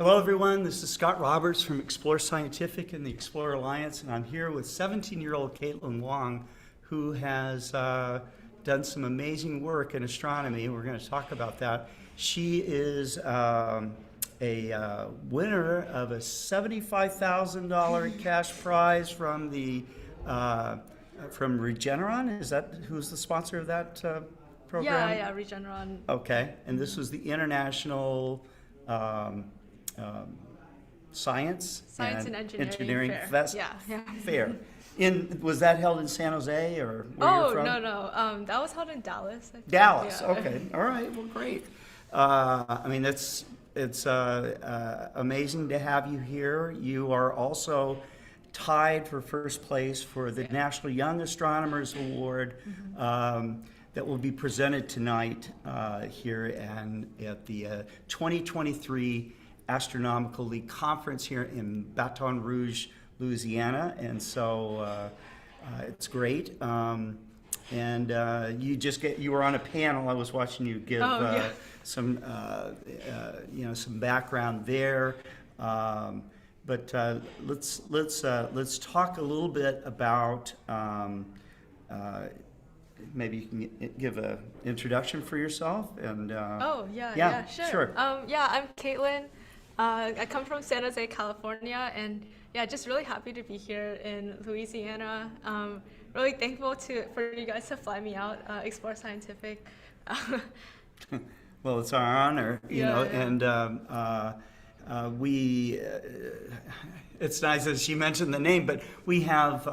Hello everyone, this is Scott Roberts from Explore Scientific and the Explorer Alliance, and I'm here with 17-year-old Kaitlyn Wang, who has done some amazing work in astronomy. We're going to talk about that. She is a winner of a $75,000 cash prize from the from Regeneron. Is that who's the sponsor of that program? Yeah, Regeneron. Okay, and this was the International Science and Engineering Fair. Was that held in San Jose or where you're from? No. That was held in Dallas, I think. Dallas. Yeah. Okay. All right. Well, great. I mean, it's amazing to have you here. You are also tied for first place for the National Young Astronomers Award that will be presented tonight here and at the 2023 Astronomical League Conference here in Baton Rouge, Louisiana, and so it's great. You were on a panel. I was watching you give some some background there. But let's talk a little bit about. Maybe you can give an introduction for yourself and. Sure. I'm Kaitlyn. I come from San Jose, California, and just really happy to be here in Louisiana. Really thankful for you guys to fly me out, Explore Scientific. Well, it's our honor, and it's nice that she mentioned the name, but we have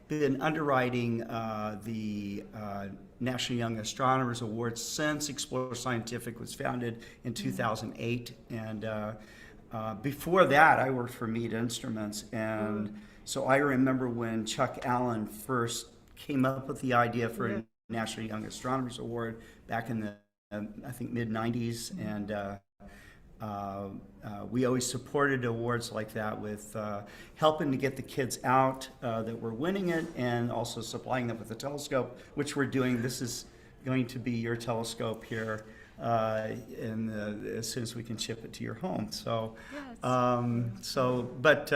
been underwriting the National Young Astronomers Awards since Explore Scientific was founded in 2008, and before that I worked for Mead Instruments, and so I remember when Chuck Allen first came up with the idea for a National Young Astronomers Award back in the I think mid-90s, and we always supported awards like that with helping to get the kids out that were winning it, and also supplying them with a telescope, which we're doing. This is going to be your telescope here, as soon as we can ship it to your home. So, but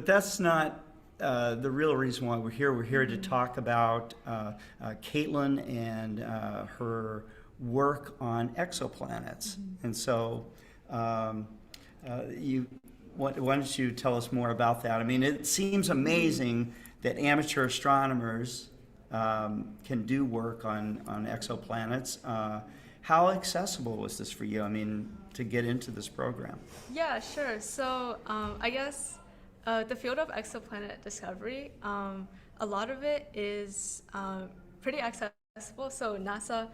that's not the real reason why we're here. We're here to talk about Kaitlyn and her work on exoplanets, and so. Why don't you tell us more about that? I mean, it seems amazing that amateur astronomers can do work on exoplanets. How accessible was this for you? I mean, to get into this program? Yeah, sure. So I guess the field of exoplanet discovery, a lot of it is pretty accessible. So NASA,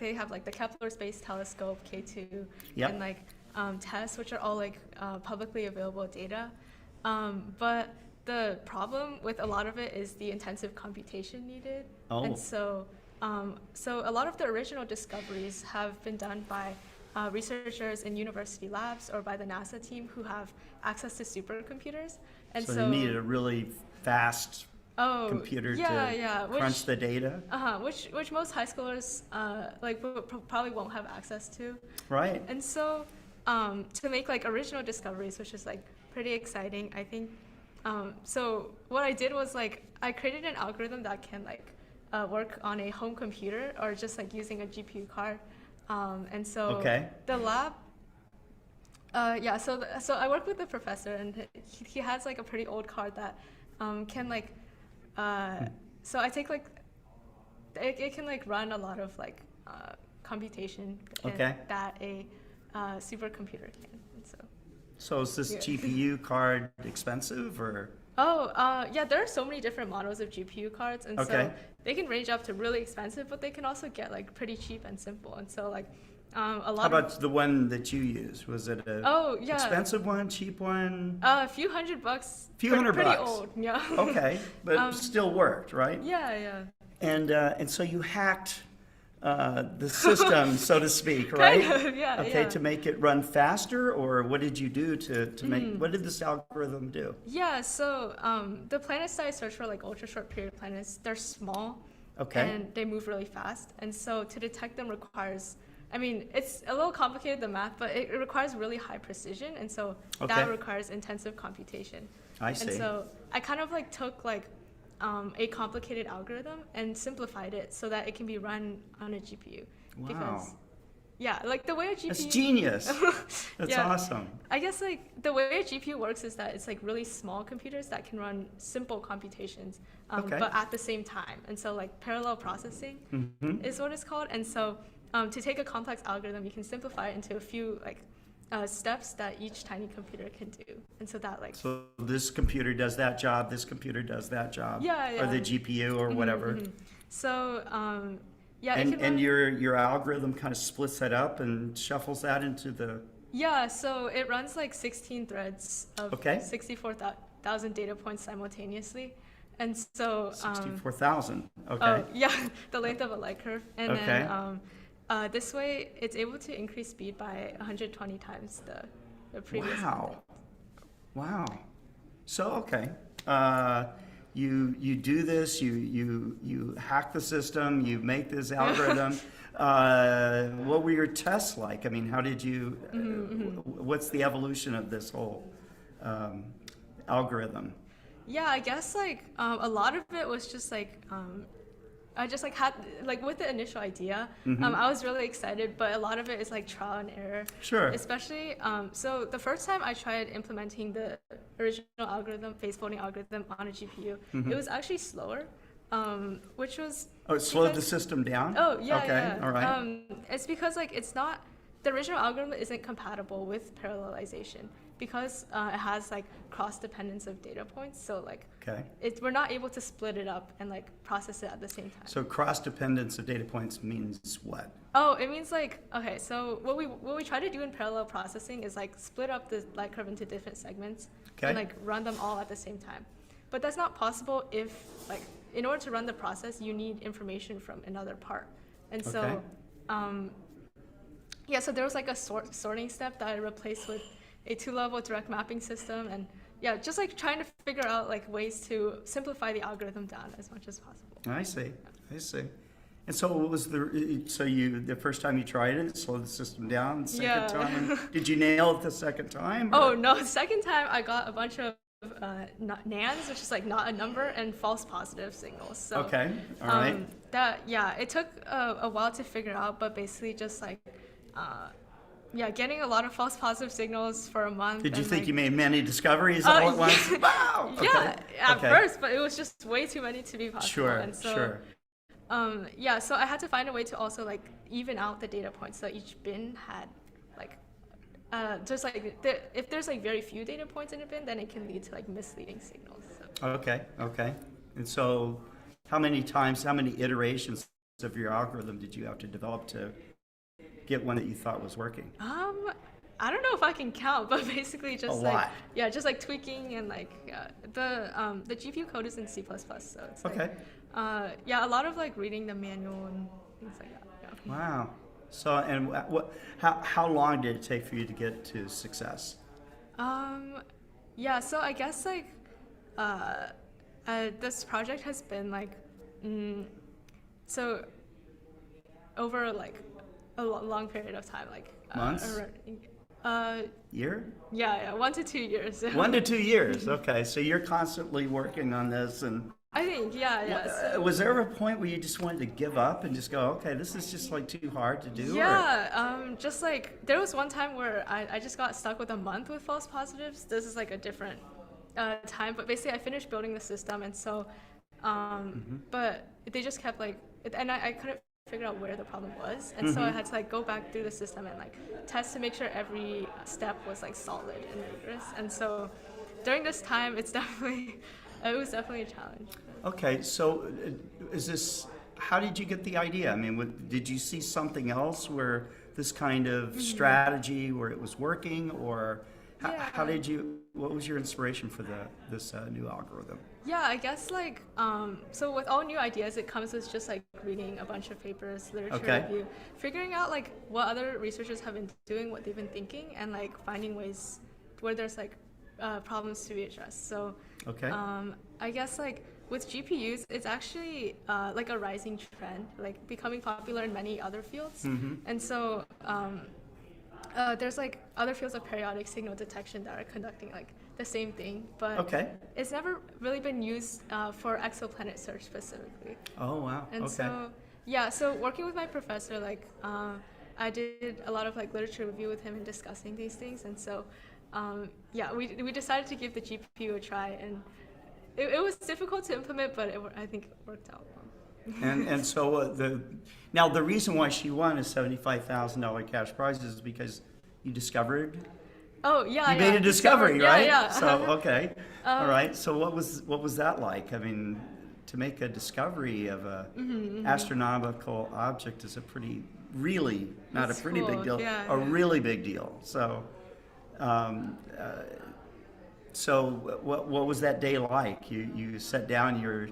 they have like the Kepler Space Telescope, K2, and like TESS, which are all publicly available data. But the problem with a lot of it is the intensive computation needed. And so a lot of the original discoveries have been done by researchers in university labs or by the NASA team who have access to supercomputers. And so they needed a really fast computer to crunch the data. Which most high schoolers probably won't have access to. Right. And so to make original discoveries, which is pretty exciting, I think. So what I did was I created an algorithm that can work on a home computer or just using a GPU card. And so the lab. So I work with the professor, and he has a pretty old card that can so I take it can run a lot of computation that a supercomputer can. And so is this GPU card expensive or? There are so many different models of GPU cards, and so they can range up to really expensive, but they can also get pretty cheap and simple. And so a lot. How about the one that you used? Was it a expensive one, cheap one? A few $100. Pretty old, yeah. Okay, but it still worked, right? Yeah. And so you hacked the system, so to speak, right? Kind of, to make it run faster, or what did you do to make? What did this algorithm do? So the planets that I search for, ultra short period planets, they're small, and they move really fast, and so to detect them requires I mean, it's a little complicated, the math, but it requires really high precision, and so Okay. that requires intensive computation. I see. And so I kind of like took like a complicated algorithm and simplified it so that it can be run on a GPU. Wow. Because, yeah, like the way a GPU... That's genius. That's Yeah. awesome. I guess like the way a GPU works is that it's like really small computers that can run simple computations, Okay. but at the same time. And so like parallel processing Mhm. is what it's called. And so to take a complex algorithm, you can simplify it into a few like steps that each tiny computer can do. And so that like... So this computer does that job, this computer does that job. Yeah, Or the yeah. GPU or whatever. So yeah, it can And run... your algorithm kind of splits that up and shuffles that into the... Yeah, so it runs like 16 threads of Okay. 64,000 data points simultaneously. And so... 64,000. Okay. Oh, yeah, the length of a light curve. And Okay. then this way, it's able to increase speed by 120 times the previous Wow. method. Wow. So, okay. You do this, you hack the system, you make this algorithm. What were your tests like? I mean, how did you, what's the evolution of this whole algorithm? Yeah, I guess like a lot of it was just like I just like had like with the initial idea, I was really excited, but a lot of it is like trial and error. Sure. Especially so the first time I tried implementing the original algorithm, phase folding algorithm on a GPU, it was actually slower, which was Oh, it slowed the because- system down? Oh yeah, Okay, yeah. all right. It's because like it's not the original algorithm isn't compatible with parallelization because it has like cross dependence of data points. So like Okay. we're not able to split it up and like process it at the same time. So cross dependence of data points means what? Oh, it means like okay. So what we try to do in parallel processing is like split up the light curve into different segments Okay. and like run them all at the same time. But that's not possible if like in order to run the process, you need information from another part. And so, yeah, so there was like a sorting step that I replaced with a 2-level direct mapping system, and yeah, just like trying to figure out like ways to simplify the algorithm down as much as possible. I see. I see. And so what was the first time you tried it, slowed the system down, the second Yeah. time, did you nail it the second time? Oh no, the second time I got a bunch of nans, which is like not a number, and false positive signals. So Okay, all right. it took a while to figure out, but basically just like getting a lot of false positive signals for a month. Did you and, think like, you made many discoveries all at once? Wow! Yeah, Okay, at okay. first, but it was just way too many to be possible. Sure, and so, sure. So I had to find a way to also like even out the data points so each bin had like just like if there's like very few data points in a bin, then it can lead to like misleading signals. So. Okay, okay. And so how many iterations of your algorithm did you have to develop to get one that you thought was working? I don't know if I can count, but basically just A like lot. just like tweaking and like the GPU code is in C++, so it's like Okay. a lot of like reading the manual and things like that. Yeah. Wow. So, and how long did it take for you to get to success? So I guess like this project has been like so over like a long period of time, like Months? Year? Yeah, 1 to 2 years. 1 to 2 years. Okay. So you're constantly working on this, and I think, so- was there a point where you just wanted to give up and just go, okay, this is just like too hard to do? Yeah, just like there was one time where I just got stuck with a month with false positives. This is like a different time, but basically I finished building the system, and so, but they just kept like, and I couldn't figure out where the problem was, and so I had to like go back through the system and like test to make sure every step was like solid and rigorous. And so during this time, it was definitely a challenge. Okay, so how did you get the idea? I mean, did you see something else where this kind of strategy where it was working, or what was your inspiration for this new algorithm? Yeah, I guess like, so with all new ideas, it comes with just like reading a bunch of papers, literature review, figuring out like what other researchers have been doing, what they've been thinking, and like finding ways where there's like problems to be addressed. So I guess like with GPUs, it's actually like a rising trend, like becoming popular in many other fields. And so there's like other fields of periodic signal detection that are conducting like the same thing, but it's never really been used for exoplanet search specifically. Oh, wow. And so, yeah, so working with my professor, like I did a lot of like literature review with him and discussing these things. And so, yeah, we decided to give the GPU a try, and it was difficult to implement, but I think it worked out well. And so the reason why she won a $75,000 cash prize is because you discovered. Oh yeah, you made a discovery, right? Yeah. So okay, all right. So what was that like? I mean, to make a discovery of a astronomical object is a really not a pretty big deal, a really big deal. So, what was that day like? You sat down, you're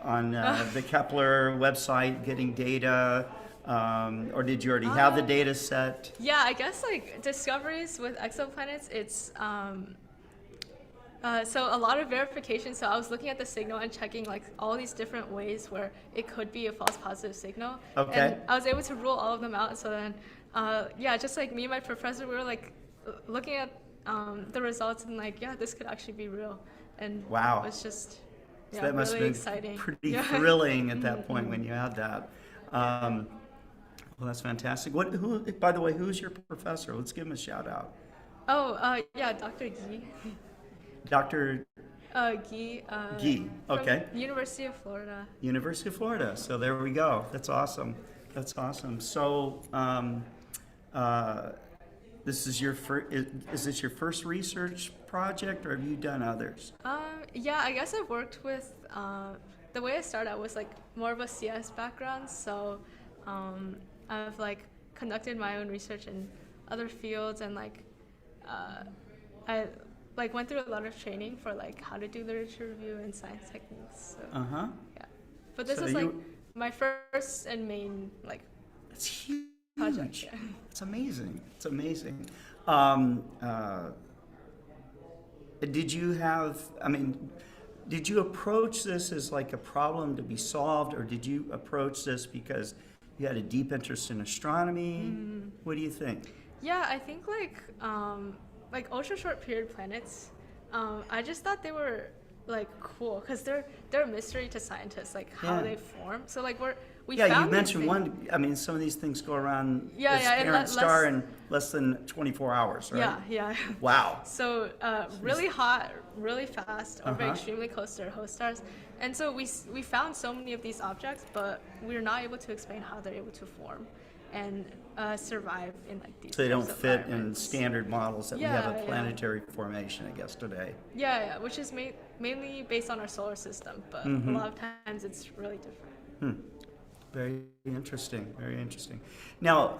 on the Kepler website getting data. Or did you already have the data set? Yeah, I guess like discoveries with exoplanets, it's so a lot of verification. So I was looking at the signal and checking like all these different ways where it could be a false positive signal. Okay. And I was able to rule all of them out. So then, yeah, just like me and my professor, we were like looking at the results and like, yeah, this could actually be real. And wow, it was just so that must really have been exciting. Pretty thrilling at that point when you had that. Well, that's fantastic. Who, by the way, who's your professor? Let's give him a shout out. Oh, yeah, Dr. Guy. Dr. Guy. Guy, okay. University of Florida. University of Florida. So there we go. That's awesome. That's awesome. So, this is your is this your first research project, or have you done others? Yeah, I guess I've worked with. The way I started out was like more of a CS background, so I've like conducted my own research in other fields, and like I like went through a lot of training for like how to do literature review and science techniques. So, yeah, but this is like my first and main like. It's huge. Project. Yeah. It's amazing. It's amazing. Did you have? I mean, did you approach this as like a problem to be solved, or did you approach this because you had a deep interest in astronomy? What do you think? Yeah, I think like ultra short period planets. I just thought they were like cool because they're a mystery to scientists, like how they form. So like we found you mentioned one. I mean, some of these things go around its parent in star in less than 24 hours, right? Yeah. Wow. So really hot, really fast, or extremely close to their host stars. And so we found so many of these objects, but we're not able to explain how they're able to form and survive in like these. So they don't fit in environments. standard models that we have a planetary formation, I guess, today. Yeah, which is mainly based on our solar system, but a lot of times it's really different. Very interesting. Very interesting. Now,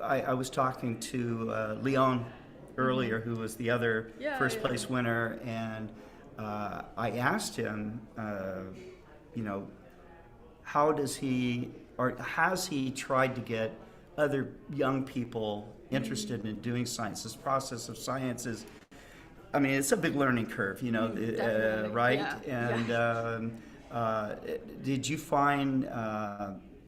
I was talking to Leon earlier, who was the other first place winner, and I asked him, how does he, or has he tried to get other young people interested in doing science? This process of science is, I mean, it's a big learning curve, right? Yeah. And did you find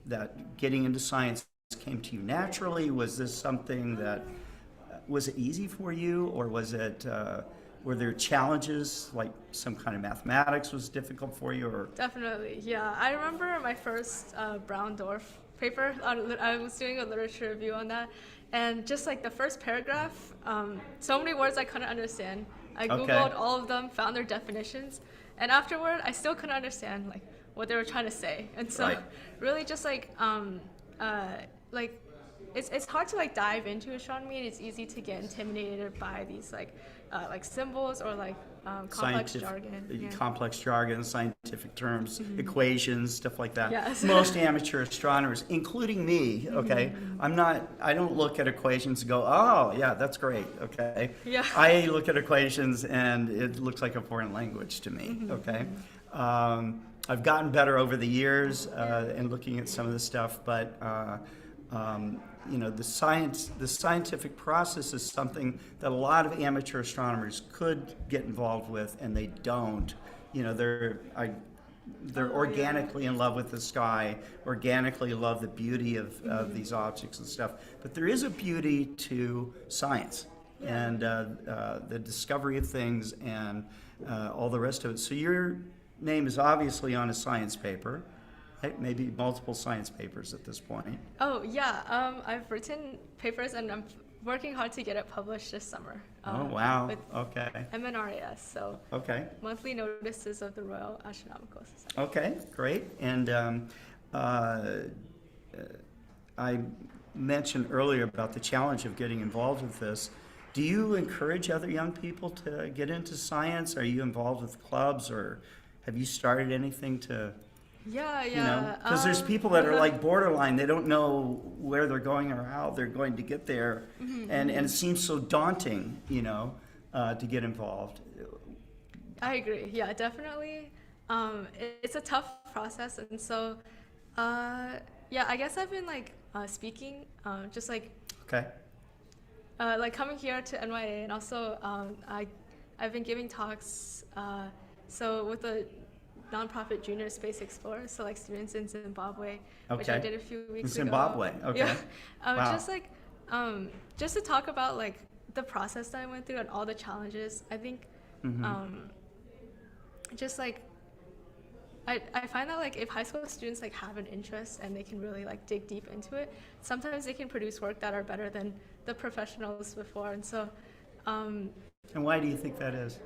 that getting into science came to you naturally? Was this something that, was it easy for you, or was it, were there challenges, like some kind of mathematics was difficult for you? Or Definitely, yeah. I remember my first Brown dwarf paper. I was doing a literature review on that, and just like the first paragraph, so many words I couldn't understand. I Googled all of them, found their definitions, and afterward, I still couldn't understand like what they were trying to say. And so, really, just like it's hard to like dive into astronomy, and it's easy to get intimidated by these like symbols or like complex jargon. Complex jargon, scientific terms, equations, stuff like that. Yes. Most amateur astronomers, including me, I don't look at equations and go, oh yeah, that's great, okay? Yeah. I look at equations and it looks like a foreign language to me, okay? I've gotten better over the years in looking at some of this stuff, but the scientific process is something that a lot of amateur astronomers could get involved with, and they don't. They're organically in love with the sky, organically love the beauty of these objects and stuff. But there is a beauty to science and the discovery of things and all the rest of it. So your name is obviously on a science paper, right? Maybe multiple science papers at this point. Oh, yeah. I've written papers and I'm working hard to get it published this summer. Oh, wow. With Okay. NYAA, so Okay. monthly notices of the Royal Astronomical Society. Okay, great. And I mentioned earlier about the challenge of getting involved with this. Do you encourage other young people to get into science? Are you involved with clubs, or have you started anything to, Yeah. because there's people that are like borderline. They don't know where they're going or how they're going to get there. And it seems so daunting, to get involved. I agree. Yeah, definitely. It's a tough process, and so, I guess I've been speaking, just Okay. coming here to NYAA, and also I've been giving talks. So with the nonprofit Junior Space Explorers, so students in Zimbabwe, which I Okay. did a few weeks Zimbabwe, ago. okay. Yeah. Wow. Just to talk about the process that I went through and all the challenges. I think just I find that if high school students have an interest and they can really dig deep into it, sometimes they can produce work that are better than the professionals before. And so And why do you think that is?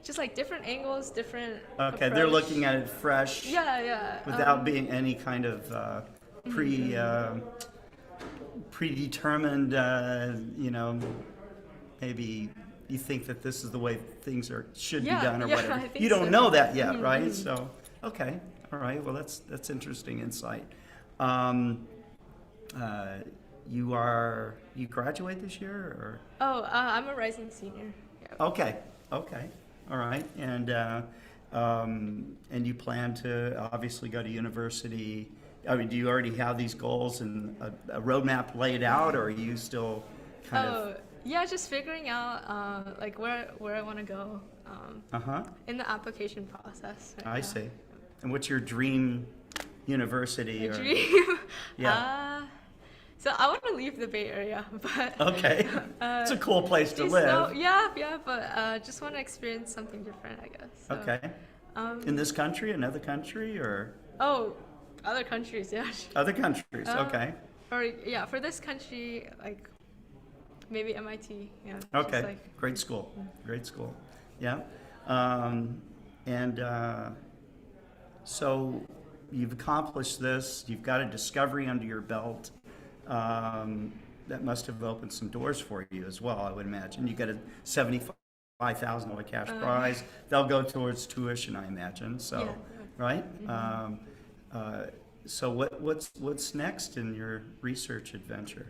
just different angles, different Okay, they're approach. looking at it fresh. Yeah. Without being any kind of predetermined, maybe you think that this is the way things should be done or I whatever. think You don't so. know that yet, right? So, okay, all right. Well, that's interesting insight. You graduate this year, or? Oh, I'm a rising senior. Yeah. Okay, all right. And you plan to obviously go to university. I mean, do you already have these goals and a roadmap laid out, or are you still kind of? Yeah, just figuring out where I want to go in the application process. I see. And what's your dream university? My dream? Yeah. So I want to leave the Bay Area, but Okay. It's a cool place to live. but just want to experience something different, I guess. So, Okay. In this country, another country, or? Oh, other countries, yeah. Other countries, okay. Or for this country, maybe MIT. Yeah. Okay, great school, yeah. So you've accomplished this, you've got a discovery under your belt that must have opened some doors for you as well, I would imagine. You got a $75,000 cash prize. They'll go towards tuition, I imagine, so, Yeah. right? So what's next in your research adventure?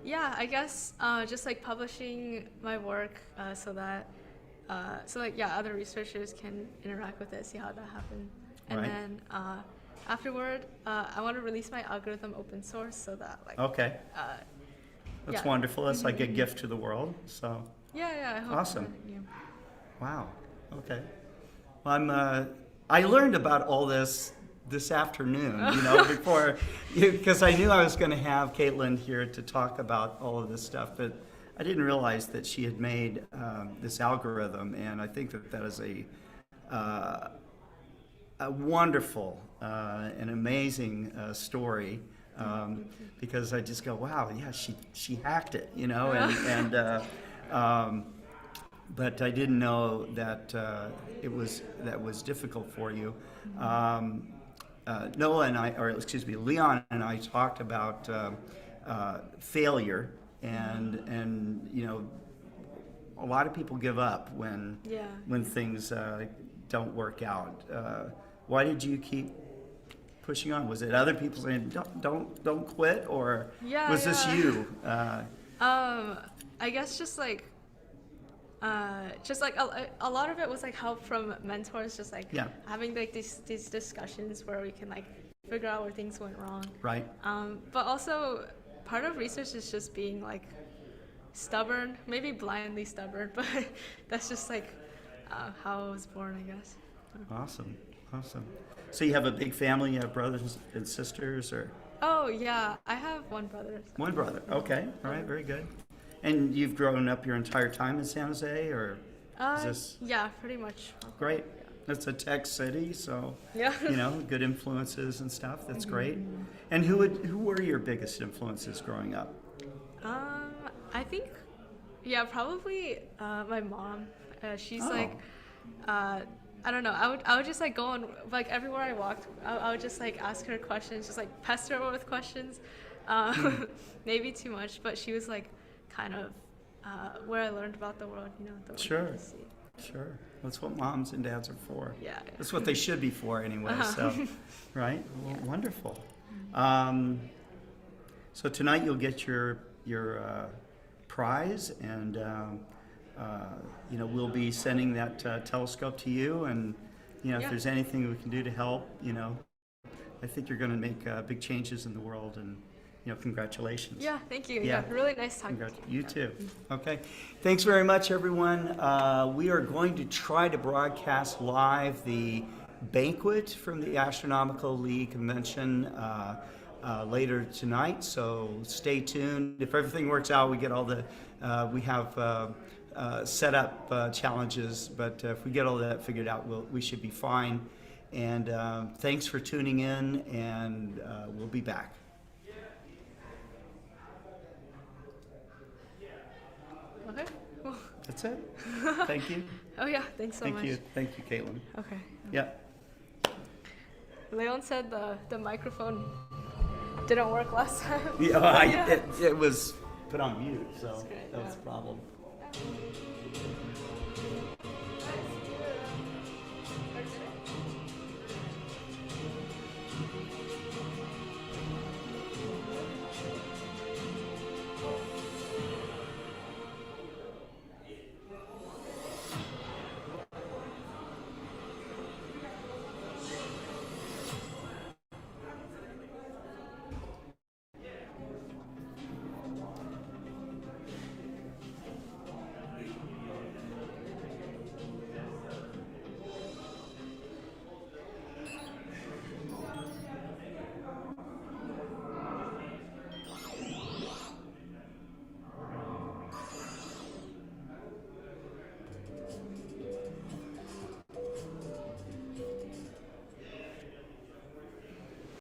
Yeah, I guess just publishing my work so that other researchers can interact with it, see how that happens, and Right. then afterward I want to release my algorithm open source so that Okay, that's yeah. wonderful. That's like a gift to the world. So, Yeah, I hope Awesome. so, yeah. wow. Okay. Well, I learned about all this afternoon, before, because I knew I was going to have Kaitlyn here to talk about all of this stuff, but I didn't realize that she had made this algorithm, and I think that is a wonderful and amazing story, because I just go, wow, yeah, she hacked it, but I didn't know that that was difficult for you. Leon and I talked about failure, and a lot of people give up when things don't work out. Why did you keep pushing on? Was it other people saying don't quit, or was this you? I guess just a lot of it was help from mentors, just having these discussions where we can figure out where things went wrong. Right. But also, part of research is just being like stubborn, maybe blindly stubborn, but that's just like how I was born, I guess. Awesome. Awesome. So you have a big family, you have brothers and sisters, or? Oh, yeah, I have one brother. So. One brother. Okay. All right. Very good. And you've grown up your entire time in San Jose, or is this? Yeah, pretty much. Great. It's a tech city, so Yeah. good influences and stuff. That's great. And who were your biggest influences growing up? I think, yeah, probably my mom. She's Oh. like, I don't know. I would just like go on like everywhere I walked. I would just like ask her questions, just like pester her with questions. Maybe too much, but she was like kind of where I learned about the world. The world Sure. you see. Sure. That's what moms and dads are for. Yeah. That's what they should be for anyway. So, right? Well, Yeah. wonderful. So tonight you'll get your prize, and we'll be sending that telescope to you. And if Yeah. there's anything we can do to help, I think you're going to make big changes in the world. And congratulations. Yeah. Thank you. Yeah. Yeah. Really nice talking to you. You too. Okay. Thanks very much, everyone. We are going to try to broadcast live the banquet from the Astronomical League Convention later tonight. So stay tuned. If everything works out, we get all the we have set up challenges, but if we get all that figured out, we should be fine. And thanks for tuning in, and we'll be back. Okay. Cool. That's it. Thank you. Oh yeah. Thanks so much. Thank you, Kaitlyn. Okay. Yeah. Leon said the microphone didn't work last time. Yeah, Yeah. it was put on mute, so That's great, that was yeah. the problem.